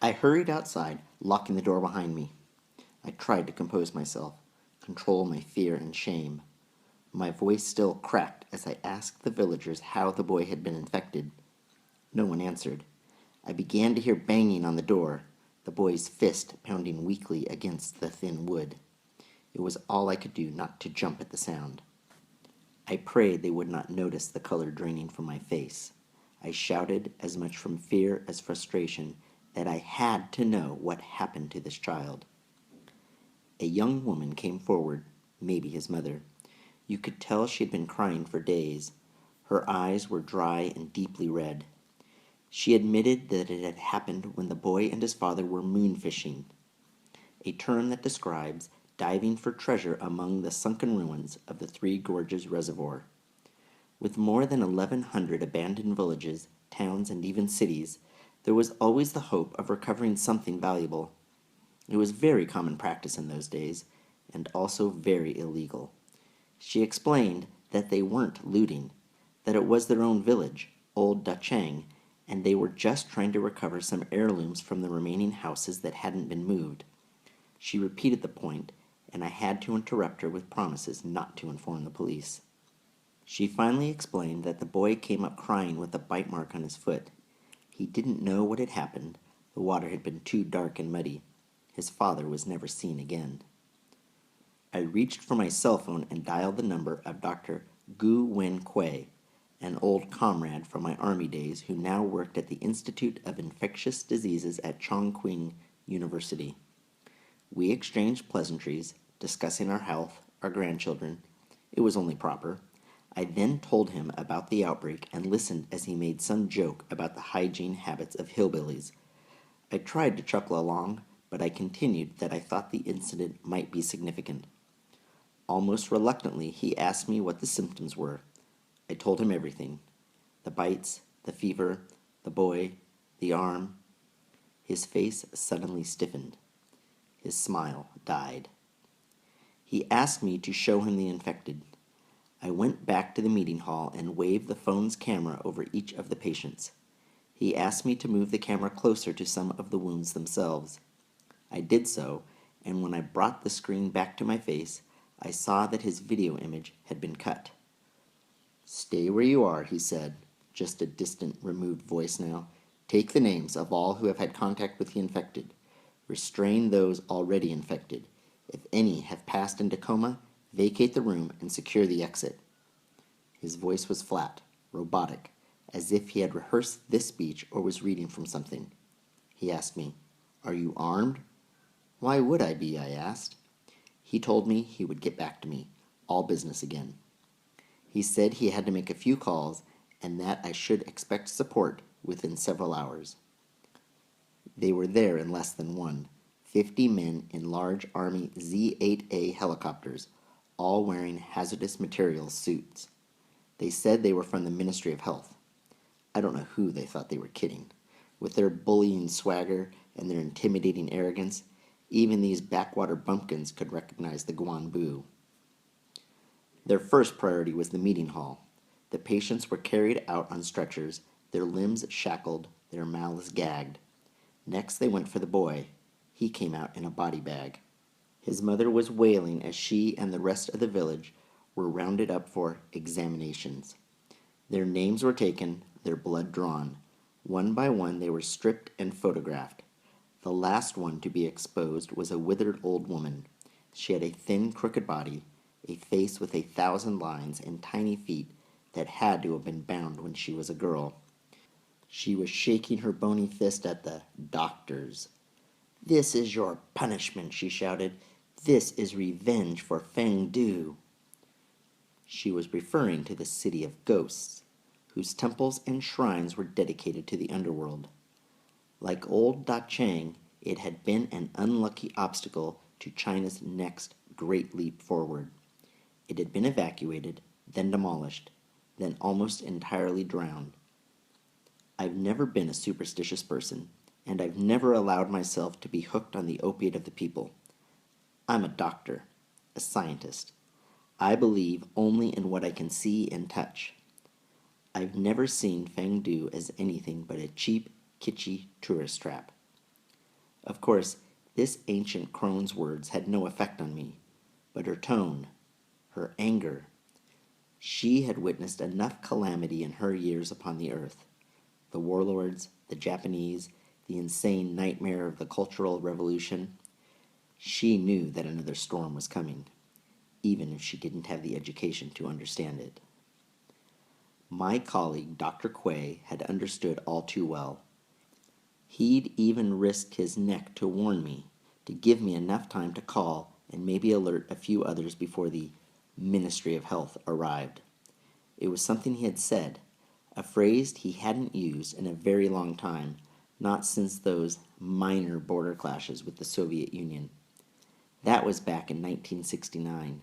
I hurried outside, locking the door behind me. I tried to compose myself, control my fear and shame. My voice still cracked as I asked the villagers how the boy had been infected. No one answered. I began to hear banging on the door, the boy's fist pounding weakly against the thin wood. It was all I could do not to jump at the sound. I prayed they would not notice the color draining from my face. I shouted, as much from fear as frustration, that I had to know what happened to this child. A young woman came forward, maybe his mother. You could tell she had been crying for days. Her eyes were dry and deeply red. She admitted that it had happened when the boy and his father were moon fishing, a term that describes diving for treasure among the sunken ruins of the Three Gorges Reservoir. With more than 1,100 abandoned villages, towns, and even cities, there was always the hope of recovering something valuable. It was very common practice in those days, and also very illegal. She explained that they weren't looting, that it was their own village, Old Dacheng, and they were just trying to recover some heirlooms from the remaining houses that hadn't been moved. She repeated the point, and I had to interrupt her with promises not to inform the police. She finally explained that the boy came up crying with a bite mark on his foot. He didn't know what had happened. The water had been too dark and muddy. His father was never seen again. I reached for my cell phone and dialed the number of Dr. Gu Wen Kuei, an old comrade from my army days who now worked at the Institute of Infectious Diseases at Chongqing University. We exchanged pleasantries, discussing our health, our grandchildren. It was only proper. I then told him about the outbreak and listened as he made some joke about the hygiene habits of hillbillies. I tried to chuckle along, but I continued that I thought the incident might be significant. Almost reluctantly, he asked me what the symptoms were. I told him everything. The bites, the fever, the boy, the arm. His face suddenly stiffened. His smile died. He asked me to show him the infected. I went back to the meeting hall and waved the phone's camera over each of the patients. He asked me to move the camera closer to some of the wounds themselves. I did so, and when I brought the screen back to my face, I saw that his video image had been cut. "Stay where you are," he said, just a distant, removed voice now. "Take the names of all who have had contact with the infected. Restrain those already infected. If any have passed into coma, vacate the room and secure the exit." His voice was flat, robotic, as if he had rehearsed this speech or was reading from something. He asked me, "Are you armed?" "Why would I be?" I asked. He told me he would get back to me, all business again. He said he had to make a few calls and that I should expect support within several hours. They were there in less than one, 50 men in large Army Z-8A helicopters, all wearing hazardous materials suits. They said they were from the Ministry of Health. I don't know who they thought they were kidding. With their bullying swagger and their intimidating arrogance, even these backwater bumpkins could recognize the Guanbu. Their first priority was the meeting hall. The patients were carried out on stretchers, their limbs shackled, their mouths gagged. Next they went for the boy. He came out in a body bag. His mother was wailing as she and the rest of the village were rounded up for examinations. Their names were taken, their blood drawn. One by one they were stripped and photographed. The last one to be exposed was a withered old woman. She had a thin, crooked body, a face with 1,000 lines, and tiny feet that had to have been bound when she was a girl. She was shaking her bony fist at the doctors. "This is your punishment," she shouted. "This is revenge for Feng Du." She was referring to the city of ghosts, whose temples and shrines were dedicated to the underworld. Like old Dacheng, it had been an unlucky obstacle to China's next great leap forward. It had been evacuated, then demolished, then almost entirely drowned. I've never been a superstitious person, and I've never allowed myself to be hooked on the opiate of the people. I'm a doctor, a scientist. I believe only in what I can see and touch. I've never seen Feng Du as anything but a cheap, kitschy tourist trap. Of course, this ancient crone's words had no effect on me, but her tone, her anger. She had witnessed enough calamity in her years upon the earth. The warlords, the Japanese, the insane nightmare of the Cultural Revolution. She knew that another storm was coming, even if she didn't have the education to understand it. My colleague, Dr. Quay, had understood all too well. He'd even risked his neck to warn me, to give me enough time to call and maybe alert a few others before the Ministry of Health arrived. It was something he had said, a phrase he hadn't used in a very long time, not since those minor border clashes with the Soviet Union. That was back in 1969.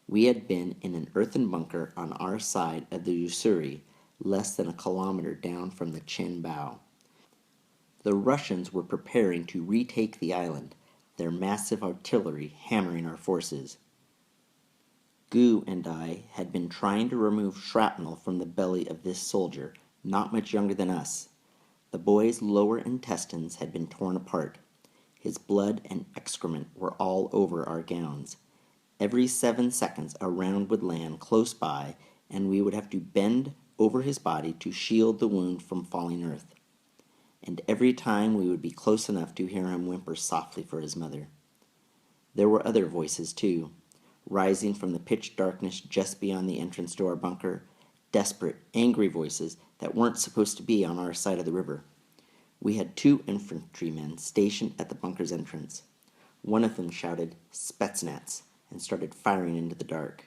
We had been in an earthen bunker on our side of the Ussuri, less than a kilometer down from the Chen Bao. The Russians were preparing to retake the island, their massive artillery hammering our forces. Gu and I had been trying to remove shrapnel from the belly of this soldier, not much younger than us. The boy's lower intestines had been torn apart. His blood and excrement were all over our gowns. Every 7 seconds a round would land close by, and we would have to bend over his body to shield the wound from falling earth. And every time we would be close enough to hear him whimper softly for his mother. There were other voices, too, rising from the pitch darkness just beyond the entrance to our bunker, desperate, angry voices that weren't supposed to be on our side of the river. We had 2 infantrymen stationed at the bunker's entrance. One of them shouted Spetsnaz and started firing into the dark.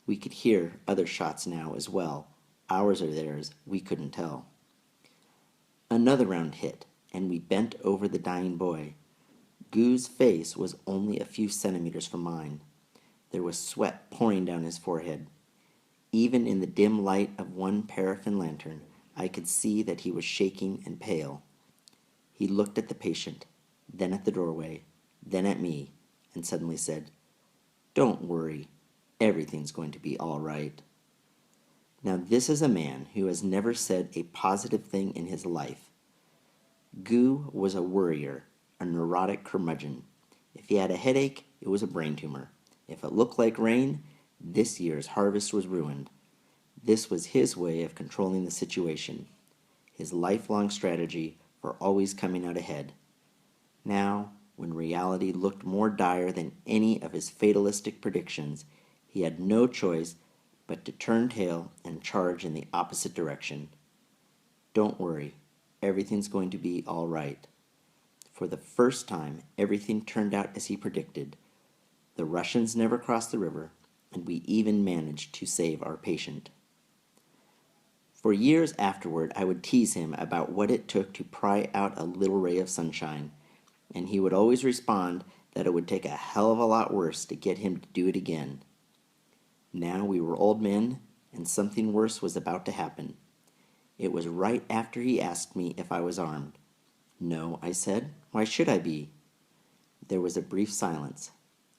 We could hear other shots now as well. Ours or theirs, we couldn't tell. Another round hit, and we bent over the dying boy. Gu's face was only a few centimeters from mine. There was sweat pouring down his forehead. Even in the dim light of one paraffin lantern, I could see that he was shaking and pale. He looked at the patient, then at the doorway, then at me, and suddenly said, "Don't worry. Everything's going to be all right." Now this is a man who has never said a positive thing in his life. Gu was a worrier, a neurotic curmudgeon. If he had a headache, it was a brain tumor. If it looked like rain, this year's harvest was ruined. This was his way of controlling the situation, his lifelong strategy for always coming out ahead. Now, when reality looked more dire than any of his fatalistic predictions, he had no choice but to turn tail and charge in the opposite direction. Don't worry, everything's going to be all right. For the first time, everything turned out as he predicted. The Russians never crossed the river, and we even managed to save our patient. For years afterward, I would tease him about what it took to pry out a little ray of sunshine, and he would always respond that it would take a hell of a lot worse to get him to do it again. Now we were old men, and something worse was about to happen. It was right after he asked me if I was armed. "No," I said. "Why should I be?" There was a brief silence.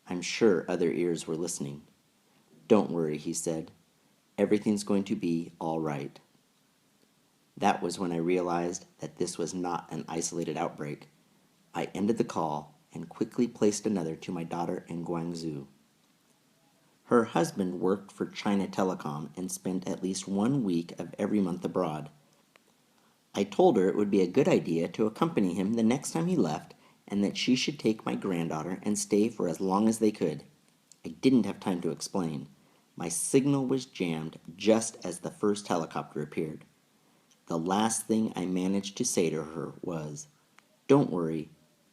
I'm sure other ears were listening. "Don't worry," he said. "Everything's going to be all right." That was when I realized that this was not an isolated outbreak. I ended the call and quickly placed another to my daughter in Guangzhou. Her husband worked for China Telecom and spent at least 1 week of every month abroad. I told her it would be a good idea to accompany him the next time he left, and that she should take my granddaughter and stay for as long as they could. I didn't have time to explain. My signal was jammed just as the first helicopter appeared. The last thing I managed to say to her was, "Don't worry,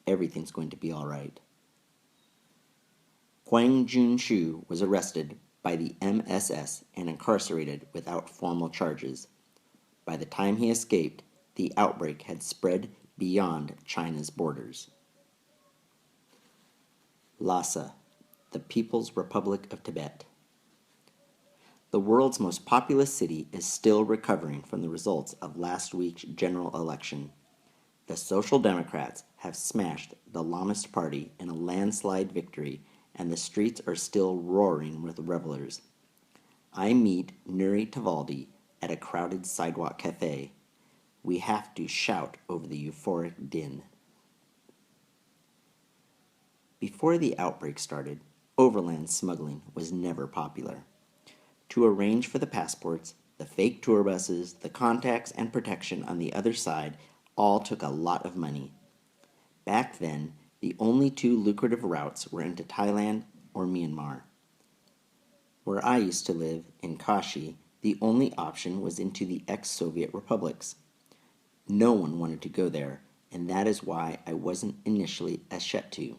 everything's going to be all right." Huang Junshu was arrested by the MSS and incarcerated without formal charges. By the time he escaped, the outbreak had spread beyond China's borders. Lhasa, the People's Republic of Tibet. The world's most populous city is still recovering from the results of last week's general election. The Social Democrats have smashed the Lamist Party in a landslide victory, and the streets are still roaring with revelers. I meet Nuri Tavaldi at a crowded sidewalk cafe. We have to shout over the euphoric din. Before the outbreak started, overland smuggling was never popular. To arrange for the passports, the fake tour buses, the contacts, and protection on the other side all took a lot of money. Back then, the only two lucrative routes were into Thailand or Myanmar. Where I used to live, in Kashi, the only option was into the ex-Soviet republics. No one wanted to go there, and that is why I wasn't initially a shetou.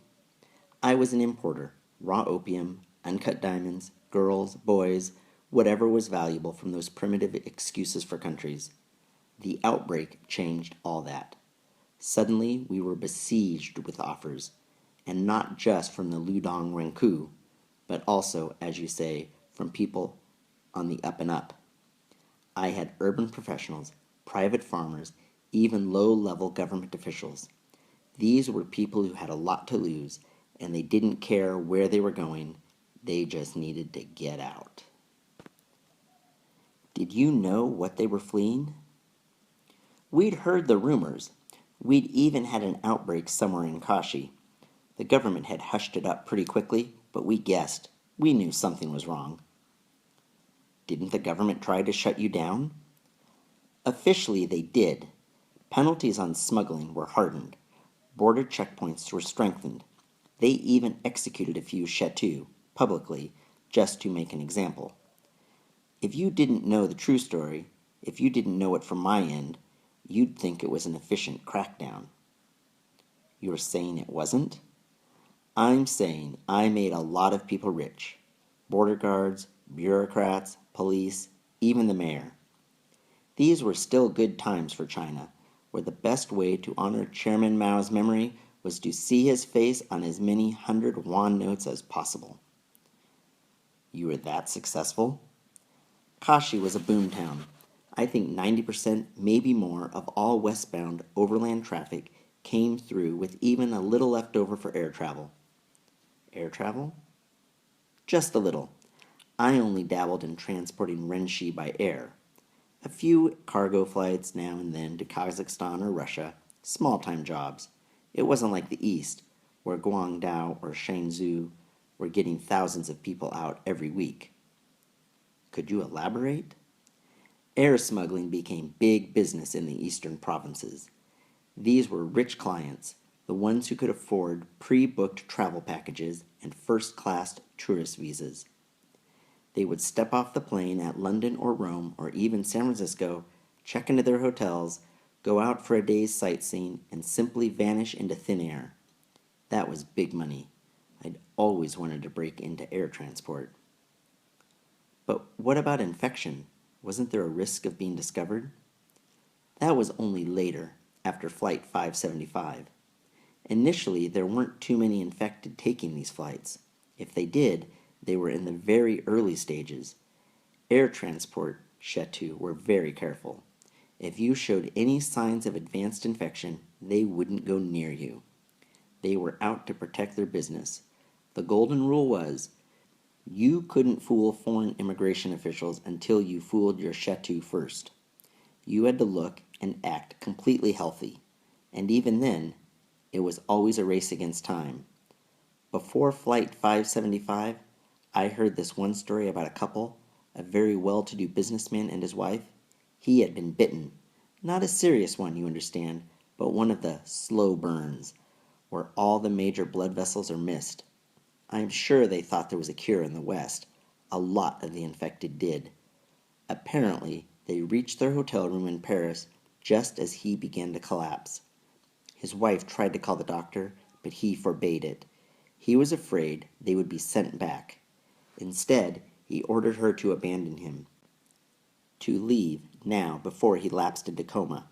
I was an importer, raw opium, uncut diamonds, girls, boys, whatever was valuable from those primitive excuses for countries. The outbreak changed all that. Suddenly, we were besieged with offers, and not just from the Ludong Renku, but also, as you say, from people on the up and up. I had urban professionals, private farmers, even low-level government officials. These were people who had a lot to lose, and they didn't care where they were going. They just needed to get out. Did you know what they were fleeing? We'd heard the rumors. We'd even had an outbreak somewhere in Kashi. The government had hushed it up pretty quickly, but we guessed. We knew something was wrong. Didn't the government try to shut you down? Officially, they did. Penalties on smuggling were hardened. Border checkpoints were strengthened. They even executed a few shetou publicly, just to make an example. If you didn't know the true story, if you didn't know it from my end, you'd think it was an efficient crackdown. You're saying it wasn't? I'm saying I made a lot of people rich. Border guards, bureaucrats, police, even the mayor. These were still good times for China, where the best way to honor Chairman Mao's memory was to see his face on as many 100 yuan notes as possible. You were that successful? Kashi was a boomtown. I think 90%, maybe more, of all westbound overland traffic came through with even a little left over for air travel. Air travel? Just a little. I only dabbled in transporting renshi by air. A few cargo flights now and then to Kazakhstan or Russia, small-time jobs. It wasn't like the East, where Guangdao or Shenzhou were getting thousands of people out every week. Could you elaborate? Air smuggling became big business in the eastern provinces. These were rich clients, the ones who could afford pre-booked travel packages and first-class tourist visas. They would step off the plane at London or Rome or even San Francisco, check into their hotels, go out for a day's sightseeing, and simply vanish into thin air. That was big money. I'd always wanted to break into air transport. But what about infection? Wasn't there a risk of being discovered? That was only later, after Flight 575. Initially, there weren't too many infected taking these flights. If they did, they were in the very early stages. Air transport, shetou, were very careful. If you showed any signs of advanced infection, they wouldn't go near you. They were out to protect their business. The golden rule was, you couldn't fool foreign immigration officials until you fooled your shetou first. You had to look and act completely healthy, and even then, it was always a race against time. Before Flight 575, I heard this one story about a couple, a very well-to-do businessman and his wife. He had been bitten. Not a serious one, you understand, but one of the slow burns, where all the major blood vessels are missed. I'm sure they thought there was a cure in the West. A lot of the infected did. Apparently, they reached their hotel room in Paris just as he began to collapse. His wife tried to call the doctor, but he forbade it. He was afraid they would be sent back. Instead, he ordered her to abandon him, to leave now before he lapsed into coma.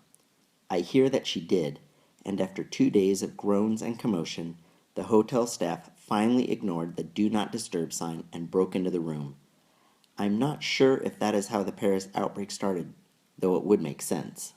I hear that she did, and after 2 days of groans and commotion, the hotel staff finally ignored the Do Not Disturb sign and broke into the room. I'm not sure if that is how the Paris outbreak started, though it would make sense.